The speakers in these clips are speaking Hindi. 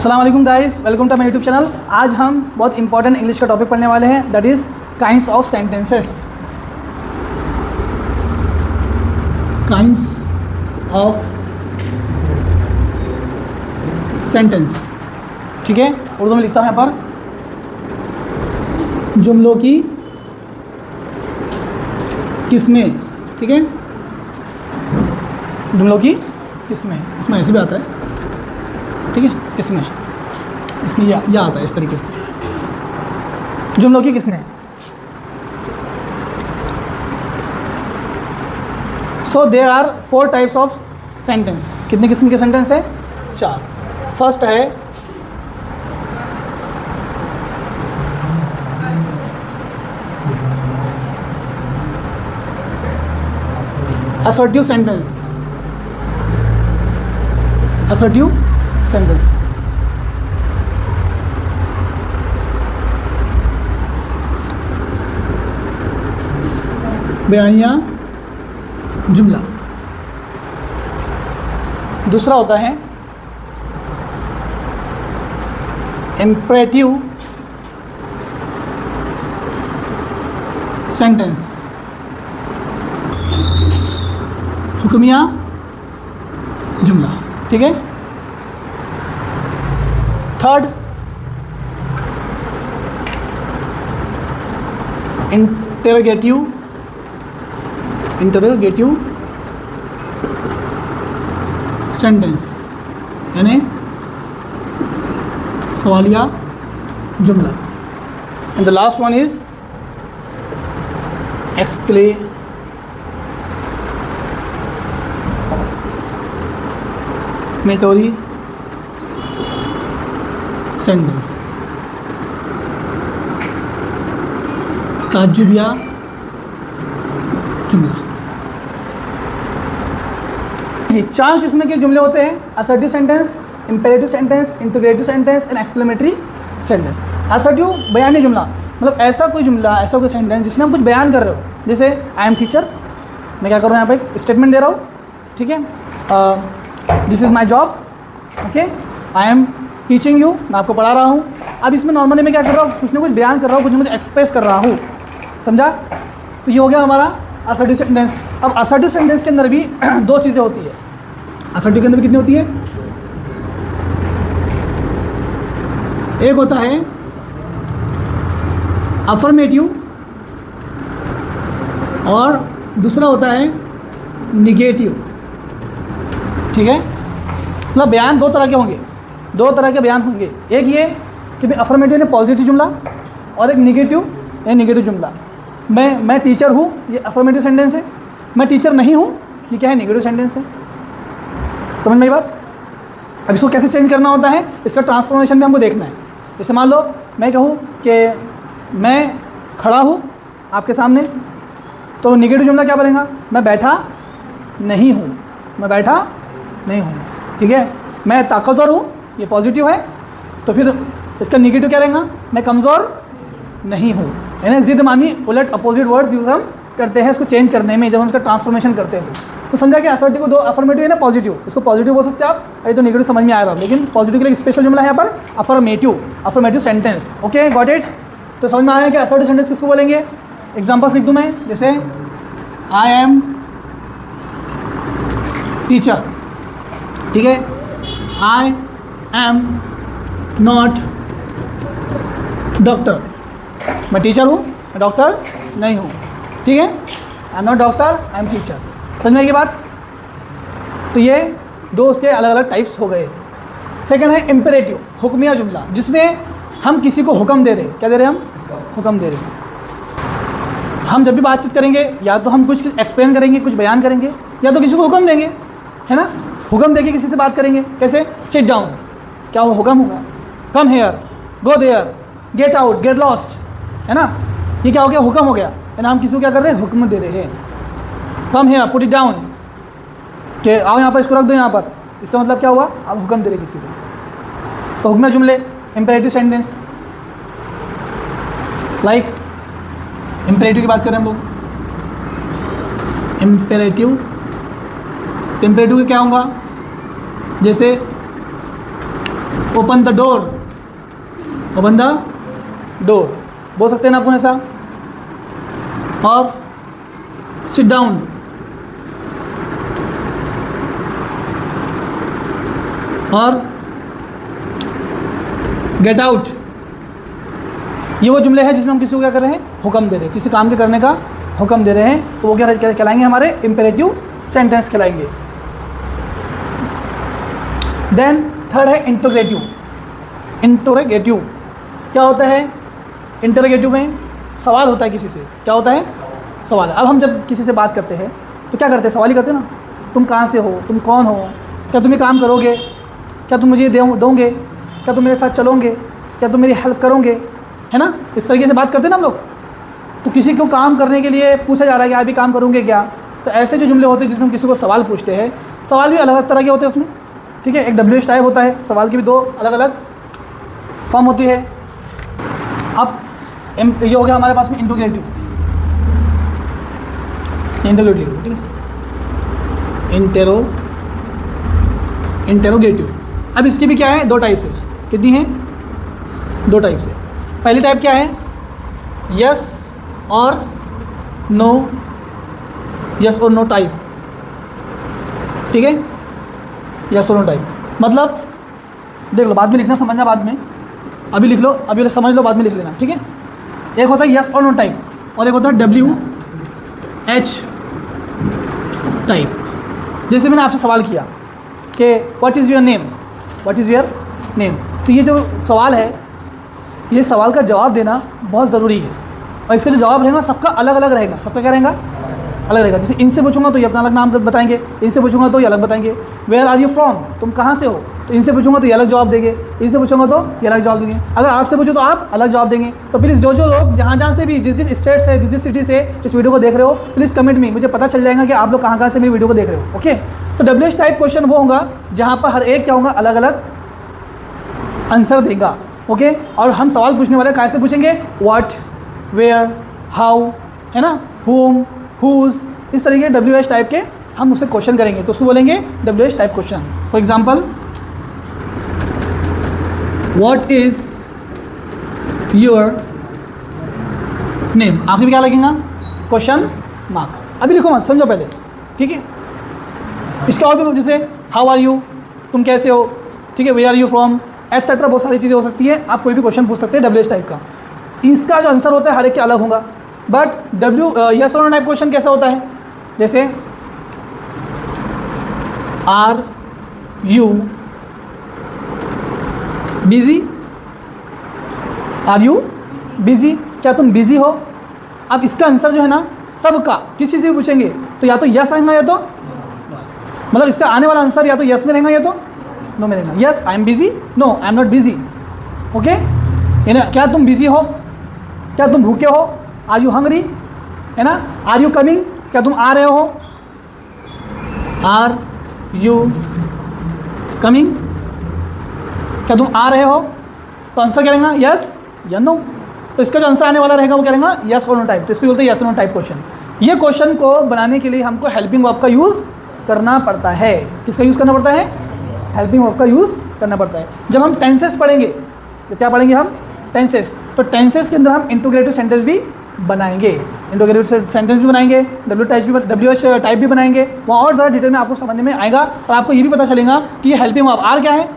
अस्सलाम वालेकुम guys, welcome to my YouTube channel. आज हम बहुत इंपॉर्टेंट इंग्लिश का टॉपिक पढ़ने वाले हैं, that is kinds of sentences. Kinds of sentence, ठीक है। उर्दू में लिखता हूँ यहाँ पर, जुमलों की किस्में, ठीक है। जुमलों की किस्में, इसमें ऐसे भी आता है, ठीक है। इसमें या आता है इस तरीके से, जुमलों की किस्में। So there are 4 types of sentence. कितने किस्म के सेंटेंस है? 4। फर्स्ट है असर्टिव सेंटेंस। असर्टिव सेंटेंस, बयानिया जुमला। दूसरा होता है इम्परेटिव सेंटेंस, हुक्मिया जुमला, ठीक है। थर्ड इंटरोगेटिव सेंटेंस, यानी सवालिया जुमला। And the last one is exclamatory sentence, ताज्जुबिया जुमला। ये 4 किस्म के जुमले होते हैं: assertive sentence, imperative sentence, interrogative sentence and exclamatory sentence. Assertive बयानी जुमला, मतलब ऐसा कोई जुमला, ऐसा कोई सेंटेंस जिसमें हम कुछ बयान कर रहे हो। जैसे आई एम टीचर, मैं क्या कर रहा हूँ, यहाँ पे एक स्टेटमेंट दे रहा हूँ, ठीक है। This is my job, okay. I am teaching you, मैं आपको पढ़ा रहा हूँ। अब इसमें नॉर्मली मैं क्या कर रहा हूँ, कुछ ना कुछ बयान कर रहा हूँ, कुछ मुझे एक्सप्रेस कर रहा हूँ, समझा। तो ये हो गया हमारा असर्टिव सेंटेंस। अब असर्टिव सेंटेंस के अंदर भी 2 चीज़ें होती है। असर्टिव के अंदर भी कितनी होती है? एक होता है अफर्मेटिव और दूसरा होता है निगेटिव, ठीक है। मतलब बयान 2 तरह के होंगे, 2 तरह के बयान होंगे। एक ये कि भाई अफर्मेटिव ने पॉजिटिव जुमला, और एक निगेटिव जुमला। मैं टीचर हूँ, ये अफर्मेटिव सेंटेंस है। मैं टीचर नहीं हूँ, ये क्या है? नेगेटिव सेंटेंस है। समझ में आई बात? अब इसको कैसे चेंज करना होता है, इसका ट्रांसफॉर्मेशन भी हमको देखना है। जैसे मान लो मैं कहूँ कि मैं खड़ा हूँ आपके सामने, तो नेगेटिव जुमला क्या बनेगा? मैं बैठा नहीं हूँ, मैं बैठा नहीं हूँ, ठीक है। मैं ताकतवर हूँ, ये पॉजिटिव है, तो फिर इसका नेगेटिव क्या रहेगा? मैं कमज़ोर नहीं हूँ। यानी जिद मानी, उलट अपोजिट वर्ड्स यूज़ हम करते हैं इसको चेंज करने में, जब हम इसका ट्रांसफॉर्मेशन करते हैं। तो समझा कि असर्टिव को 2 अफर्मेटिव है ना, पॉजिटिव, इसको पॉजिटिव बोल सकते हैं आप। अभी तो नेगेटिव समझ में आया था, लेकिन पॉजिटिव के लिए स्पेशल जुमला है यहाँ पर affirmative sentence, okay, got it. तो समझ में आया कि असर्टिव सेंटेंस किसको बोलेंगे। एग्जाम्पल्स लिख दूँ मैं, जैसे आई एम टीचर, ठीक है। आई एम नॉट डॉक्टर, मैं टीचर हूँ, मैं डॉक्टर नहीं हूँ, ठीक है। आई am not doctor, I am teacher. समझ में आएगी बात? तो ये 2 उसके अलग अलग टाइप्स हो गए। सेकंड है इम्पेरेटिव, हुक्मिया जुमला, जिसमें हम किसी को हुक्म दे रहे हैं। क्या दे रहे हैं हम? हुक्म दे रहे हैं। हम जब भी बातचीत करेंगे, या तो हम कुछ एक्सप्लेन करेंगे, कुछ बयान करेंगे, या तो किसी को हुक्म देंगे, है ना। हुक्म देके किसी से बात करेंगे, कैसे? सिट डाउन, क्या वो हुक्म होगा? Come here, go there, get out, get lost, है ना। ये क्या हो गया? हुक्म हो गया, है ना। हम किसी को क्या कर रहे हैं? हुक्म दे रहे हैं। Come here, put it down, कि आओ यहाँ पर, इसको रख दो यहाँ पर। इसका मतलब क्या हुआ? आप हुक्म दे रहे किसी को। तो हुक्म जुमले, इम्पेरेटिव सेंटेंस। लाइक इम्पेरेटिव की बात करें हम लोग, इम्पेरेटिव क्या होगा? जैसे open the door, open the door बोल सकते हैं ना अपन ऐसा। और सिट डाउन, और गेट आउट। ये वो जुमले हैं जिसमें हम किसी को क्या कर रहे हैं, हुक्म दे रहे हैं, किसी काम के करने का हुक्म दे रहे हैं, तो वो क्या कहलाएंगे, हमारे इंपेरेटिव सेंटेंस कहलाएंगे। देन थर्ड है इंटरोगेटिव। इंटरोगेटिव क्या होता है, इंटरोगेटिव में सवाल होता है किसी से, क्या होता है, सवाल। अब हम जब किसी से बात करते हैं तो क्या करते हैं, सवाल ही करते हैं ना। तुम कहाँ से हो, तुम कौन हो, क्या तुम ये काम करोगे, क्या तुम मुझे दोगे, क्या तुम मेरे साथ चलोगे, क्या तुम मेरी हेल्प करोगे, है ना। इस तरीके से बात करते हैं ना हम लोग। तो किसी को काम करने के लिए पूछा जा रहा है कि आप भी काम करोगे क्या। तो ऐसे जो जुमले होते हैं जिसमें हम किसी को सवाल पूछते हैं, सवाल भी अलग अलग तरह के होते हैं उसमें, ठीक है। एक WH टाइप होता है, सवाल की भी दो अलग अलग फॉर्म होती है। अब ये हो गया हमारे पास में इंटरोगेटिव, इंटरोगेटिव, ठीक है, इंटरोगेटिव। अब इसकी भी क्या है, दो टाइप से, कितनी है, दो टाइप से। पहली टाइप क्या है, यस और नो, यस और नो टाइप, ठीक है, यस और नो टाइप। मतलब देख लो, बाद में लिखना, समझना बाद में, अभी लिख लो, अभी समझ लो, बाद में लिख लेना, ठीक है। एक होता है यस और नो टाइप, और एक होता है WH टाइप। जैसे मैंने आपसे सवाल किया कि what is your name, what is your name, तो ये जो सवाल है, ये सवाल का जवाब देना बहुत ज़रूरी है। और इसका जो जवाब रहेगा सबका अलग अलग रहेगा, सबका क्या रहेगा, अलग रहेगा। जैसे इनसे पूछूंगा तो ये अपना अलग नाम बताएंगे, इनसे पूछूंगा तो ये अलग बताएंगे। वेयर आर यू फ्रॉम, तुम कहाँ से हो, तो इनसे पूछूंगा तो ये अलग जवाब देंगे, इनसे पूछूंगा तो ये अलग जवाब देंगे। अगर आपसे पूछो तो आप अलग जवाब देंगे। तो प्लीज़ जो जो लोग जहाँ से भी, जिस स्टेट से, जिस सिटी से इस वीडियो को देख रहे हो, प्लीज़ कमेंट में, मुझे पता चल जाएगा कि आप लोग कहाँ से मेरी वीडियो को देख रहे हो। ओके, तो WH टाइप क्वेश्चन वो होगा जहाँ पर हर एक क्या होगा, अलग अलग आंसर देगा। ओके, और हम सवाल पूछने वाले कैसे पूछेंगे, व्हाट, वेयर, हाउ, है ना, whom, whose, इस तरीके WH टाइप के हम उससे क्वेश्चन करेंगे, तो उसको बोलेंगे WH type question. For example, what is your name, आखिर में क्या लगेगा, क्वेश्चन मार्क। अभी लिखो मत, समझो पहले, ठीक है। इसके और भी जैसे हाउ आर यू, तुम कैसे हो, ठीक है, where are you from, etcetera, बहुत सारी चीज़ें हो सकती है। आप कोई भी क्वेश्चन पूछ सकते हैं WH टाइप का। इसका जो आंसर होता है हर एक के अलग होगा। बट यस और नो टाइप क्वेश्चन कैसा होता है, जैसे are you busy, are you busy, क्या तुम बिजी हो। अब इसका आंसर जो है ना, सबका किसी से भी पूछेंगे तो या तो यस आएगा या तो, मतलब इसका आने वाला आंसर या तो यस में रहेगा या तो नो में रहेगा। Yes I am busy, no I am not busy. Okay, क्या तुम बिजी हो, क्या तुम भूखे हो, आर यू हंग्री, है ना। आर यू कमिंग, क्या तुम आ रहे हो, आर यू कमिंग, क्या तुम आ रहे हो। तो आंसर क्या रहेगा, यस या नो। तो इसका जो आंसर आने वाला रहेगा वो क्या रहेगा, यस और नो टाइप। तो इसको बोलते हैं यस और नो टाइप क्वेश्चन। ये क्वेश्चन को बनाने के लिए हमको हेल्पिंग वर्ब का यूज़ करना पड़ता है। किसका यूज़ करना पड़ता है, हेल्पिंग वर्ब का यूज़ करना पड़ता है। जब हम टेंसेस पढ़ेंगे तो क्या पढ़ेंगे हम, टेंसेस। तो टेंसेस के अंदर हम इंटीग्रेटिव सेंटेंस भी बनाएंगे, इंटीग्रेटिव सेंटेंस भी बनाएंगे, WH टाइप भी बनाएंगे। वहाँ और ज़्यादा डिटेल में आपको समझने में आएगा और आपको ये भी पता चलेगा कि ये हेल्पिंग वर्ब आर क्या है,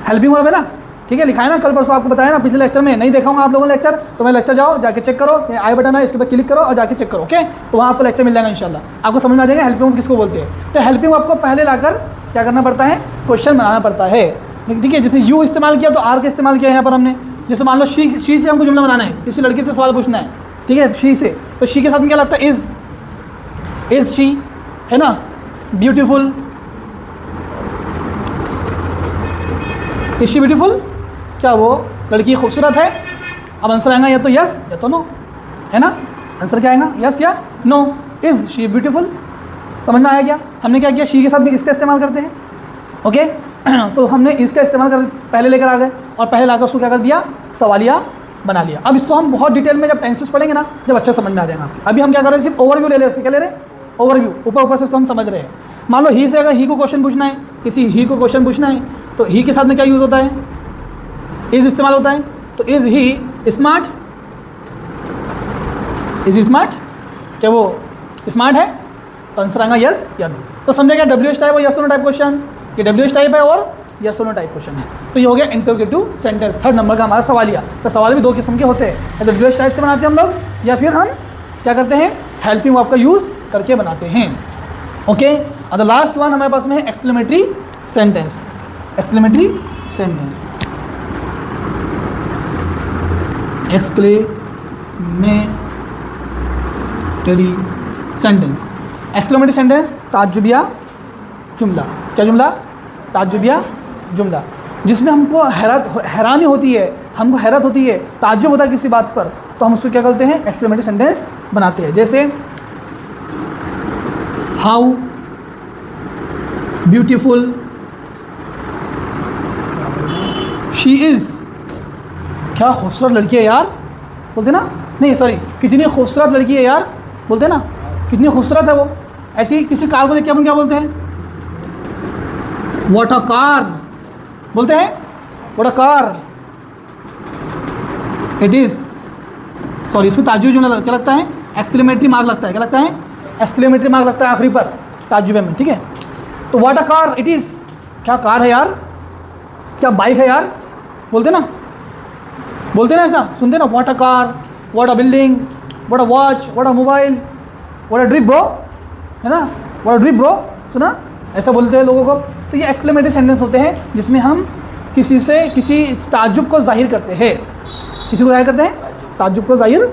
हेल्पिंग वर्ब है ना, ठीक है। लिखा है ना, कल परसों आपको बताया ना, पिछले लेक्चर में। नहीं देखा हूँ आप लोगों ने लेक्चर, तो मैं लेक्चर जाओ, जाके चेक करो, आई बटन है इसके ऊपर क्लिक करो और जाके चेक करो। ओके, तो वहाँ आपको लेक्चर मिल जाएगा इंशाल्लाह, आपको समझ में आ जाएगा हेल्पिंग वर्ब किसको बोलते हैं। तो हेल्पिंग वर्ब को पहले लाकर क्या करना पड़ता है, क्वेश्चन बनाना पड़ता है। ठीक है, जैसे यू इस्तेमाल किया तो आर का इस्तेमाल किया यहाँ पर हमने। जैसे मान लो शी से हमको जुमला बनाना है, किसी लड़की से सवाल पूछना है, ठीक है, शी से, तो शी के साथ में क्या लगता है, इज शी, है ना, ब्यूटीफुल, इज शी ब्यूटीफुल, क्या वो लड़की खूबसूरत है। अब आंसर आएगा या तो यस या तो नो, है ना। आंसर क्या आएगा, यस या नो। इज शी ब्यूटीफुल, समझ में आया क्या। हमने क्या किया, शी के साथ में इसका इस्तेमाल करते हैं। ओके, तो हमने इसका इस्तेमाल कर पहले लेकर आ गए और पहले लाकर उसको क्या कर दिया, सवालिया बना लिया। अब इसको हम बहुत डिटेल में जब टेंसेस पढ़ेंगे ना, जब अच्छा समझ में आ जाएगा। अभी हम क्या कर रहे हैं, सिर्फ ओवरव्यू ले रहे हैं, इसको क्या ले रहे हैं, ओवरव्यू, ऊपर ऊपर से इसको हम समझ रहे हैं। मान लो ही से अगर ही को क्वेश्चन पूछना है, किसी ही को क्वेश्चन पूछना है, तो ही के साथ में क्या यूज़ होता है? इज़ इस्तेमाल होता है। तो is he smart? Is he smart? क्या वो स्मार्ट है? तो आंसर आएगा यस या नो। तो समझे क्या WH टाइप और यस नो टाइप क्वेश्चन? ये WH टाइप है और यस नो टाइप क्वेश्चन है। तो ये हो गया इंटरोगेटिव सेंटेंस, 3rd नंबर का हमारा सवालिया। तो सवाल भी 2 किस्म के होते हैं, या तो WH टाइप से बनाते हैं हम लोग, या फिर हम क्या करते हैं, हेल्पिंग वर्ब का यूज़ करके बनाते हैं। ओके, और द लास्ट वन हमारे पास में है exclamatory sentence. Exclamatory sentence, exclamatory sentence. Exclamatory sentence ताज्जुबिया जुमला। क्या जुमला? ताज्जुबिया जुमला, जिसमें हमको हैरानी होती है, हमको हैरत होती है, ताज्जुब होता है किसी बात पर, तो हम उसको क्या करते हैं? एक्सक्लेमेटरी सेंटेंस बनाते हैं। जैसे हाउ ब्यूटीफुल शी इज़। क्या खूबसूरत लड़की है यार, बोलते ना, नहीं सॉरी, कितनी खूबसूरत लड़की है यार, बोलते ना, कितनी खूबसूरत है वो। ऐसे ही किसी कार को देख के अपन क्या बोलते हैं? व्हाट अ कार बोलते हैं, what a car it is. Sorry, इसमें ताज्जुब जुमला क्या लगता है? एक्सक्लेमेटरी मार्क लगता है। क्या लगता है? एक्सक्लेमेटरी मार्क लगता है आखिरी पर ताज्जुबे में, ठीक है। तो what a car it is, क्या कार है यार, क्या बाइक है यार, बोलते ना, बोलते ना, ऐसा सुनते ना, what a car, what a building, what a watch, what a mobile, what a drip bro, है ना, व्हाट अ ड्रिप ब्रो, सुना, ऐसा बोलते हैं लोगों को। तो ये एक्सक्लेमेटरी सेंटेंस होते हैं जिसमें हम किसी से किसी ताज्जुब को जाहिर करते हैं। किसी को जाहिर करते हैं? ताज्जुब को जाहिर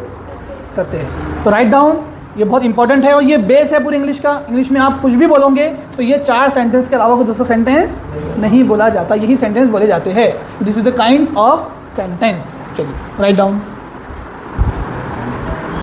करते हैं। तो राइट डाउन, ये बहुत इंपॉर्टेंट है और ये बेस है पूरी इंग्लिश का। इंग्लिश में आप कुछ भी बोलोगे तो ये 4 सेंटेंस के अलावा कोई दूसरा सेंटेंस नहीं बोला जाता, यही सेंटेंस बोले जाते हैं। This is the kinds of sentence. चलिए राइट डाउन।